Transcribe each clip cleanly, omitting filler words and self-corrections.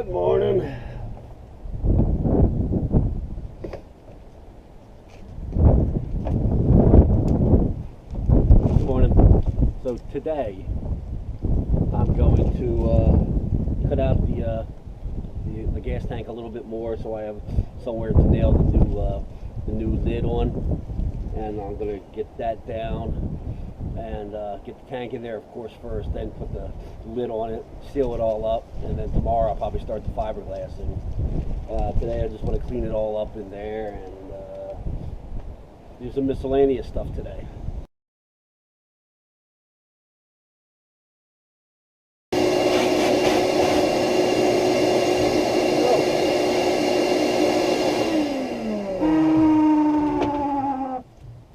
Good morning. Good morning. So today I'm going to cut out the gas tank a little bit more, so I have somewhere to nail the new lid on, and I'm going to get that down and get the tank in there, of course, first, then put the lid on it, seal it all up, and then tomorrow I'll probably start the fiberglass. And today I just want to clean it all up in there and do some miscellaneous stuff today.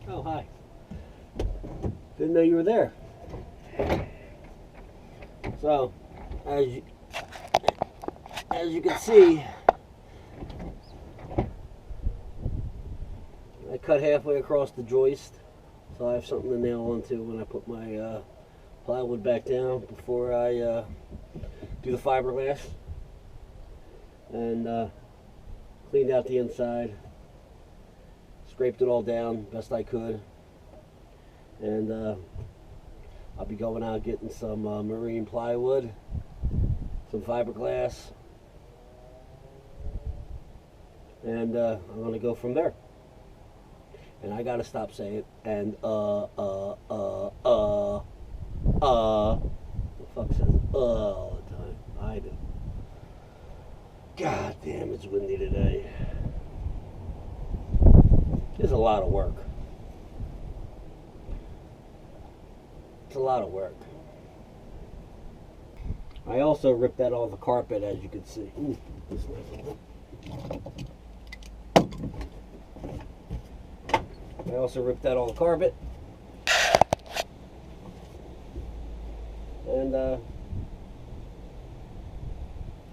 Oh, hi. Didn't know you were there. So, as you can see, I cut halfway across the joist, so I have something to nail onto when I put my plywood back down before I do the fiberglass. And cleaned out the inside, scraped it all down best I could, and I'll be going out getting some marine plywood, some fiberglass, and I'm going to go from there. And I got to stop saying and the fuck says all the time. I do. God damn, it's windy today. It's a lot of work. It's a lot of work. I also ripped that off the carpet, as you can see. Ooh, this I also ripped that off the carpet. And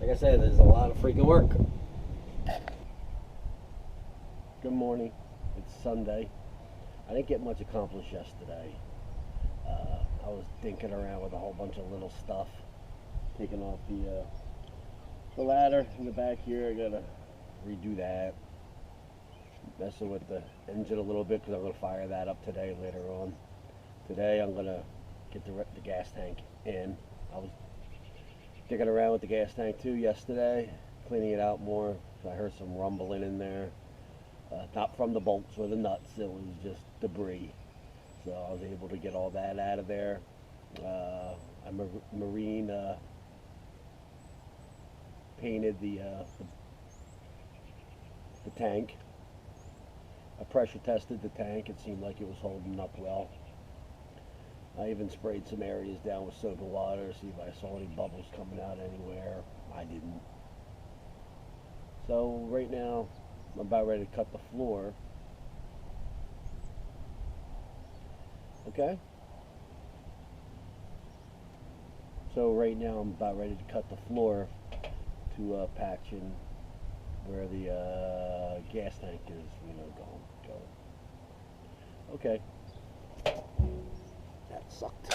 like I said, there's a lot of freaking work. Good morning. It's Sunday. I didn't get much accomplished yesterday. I was dinking around with a whole bunch of little stuff, taking off the ladder in the back here. I gotta redo that. Messing with the engine a little bit because I'm gonna fire that up today later on. Today I'm gonna get the gas tank in. I was digging around with the gas tank too yesterday, cleaning it out more. I heard some rumbling in there. Not from the bolts or the nuts, it was just debris. So I was able to get all that out of there. I marine painted the tank. I pressure tested the tank. It seemed like it was holding up well. I even sprayed some areas down with soap and water to see if I saw any bubbles coming out anywhere. I didn't. So right now I'm about ready to cut the floor. Okay? So right now I'm about ready to cut the floor to patch in where the gas tank is, going. Okay. That sucked.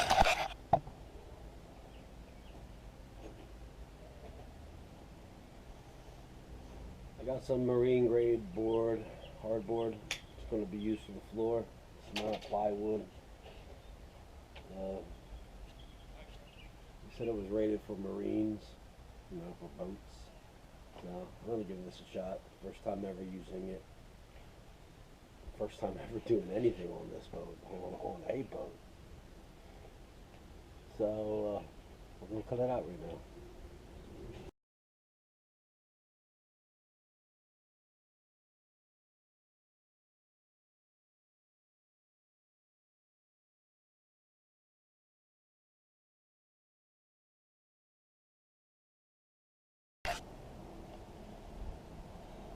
I got some marine grade board, hardboard. It's going to be used for the floor. Some more plywood. He said it was rated for marines, for boats. So I'm going to give this a shot. First time ever using it. First time ever doing anything on this boat, on a boat. So we're going to cut it out right now.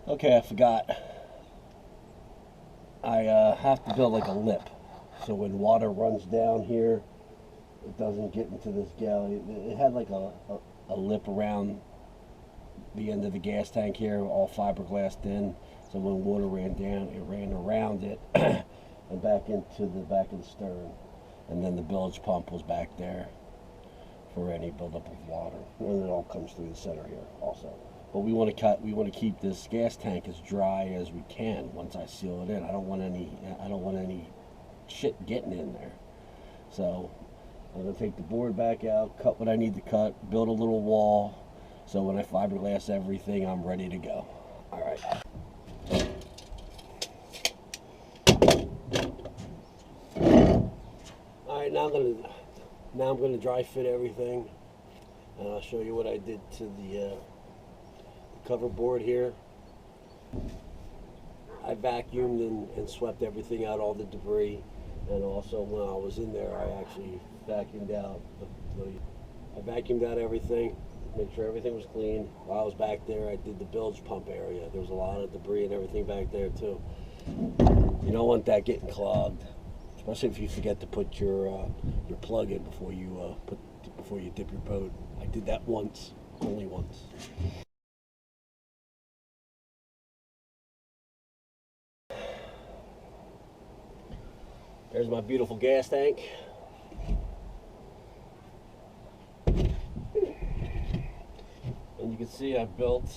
Okay, I forgot. I have to build like a lip, so when water runs down here, it doesn't get into this galley. It had like a lip around the end of the gas tank here, all fiberglassed in, so when water ran down, it ran around it and back into the back of the stern, and then the bilge pump was back there for any buildup of water, and it all comes through the center here also. But we want to keep this gas tank as dry as we can once I seal it in. I don't want any shit getting in there. So I'm gonna take the board back out, cut what I need to cut, build a little wall, so when I fiberglass everything, I'm ready to go. All right. All right, now I'm gonna dry fit everything, and I'll show you what I did to the cover board here. I vacuumed and swept everything out, all the debris, and also when I was in there, I actually vacuumed out I vacuumed out everything, made sure everything was clean. While I was back there, I did the bilge pump area. There was a lot of debris and everything back there too. You don't want that getting clogged, especially if you forget to put your plug in before you dip your boat. I did that once, only once. There's my beautiful gas tank. And you can see I built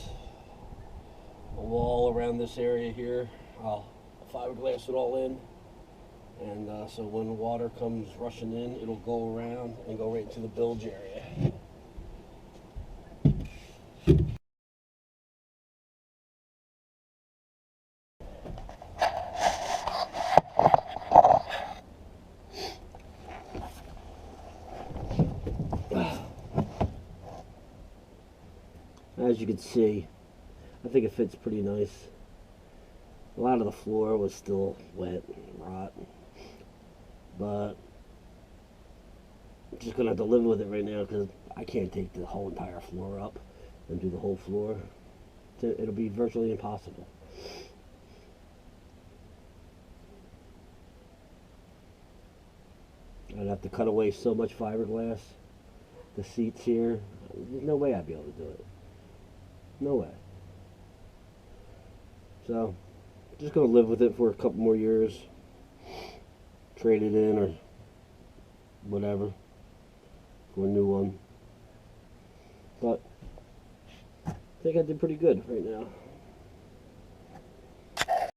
a wall around this area here. I'll fiberglass it all in. And so when the water comes rushing in, it'll go around and go right into the bilge area. As you can see, I think it fits pretty nice. A lot of the floor was still wet and rot, but I'm just gonna have to live with it right now because I can't take the whole entire floor up and do the whole floor. It'll be virtually impossible. I'd have to cut away so much fiberglass. The seats here, there's no way I'd be able to do it. No way. So, just gonna live with it for a couple more years. Trade it in or whatever for a new one. But I think I did pretty good right now.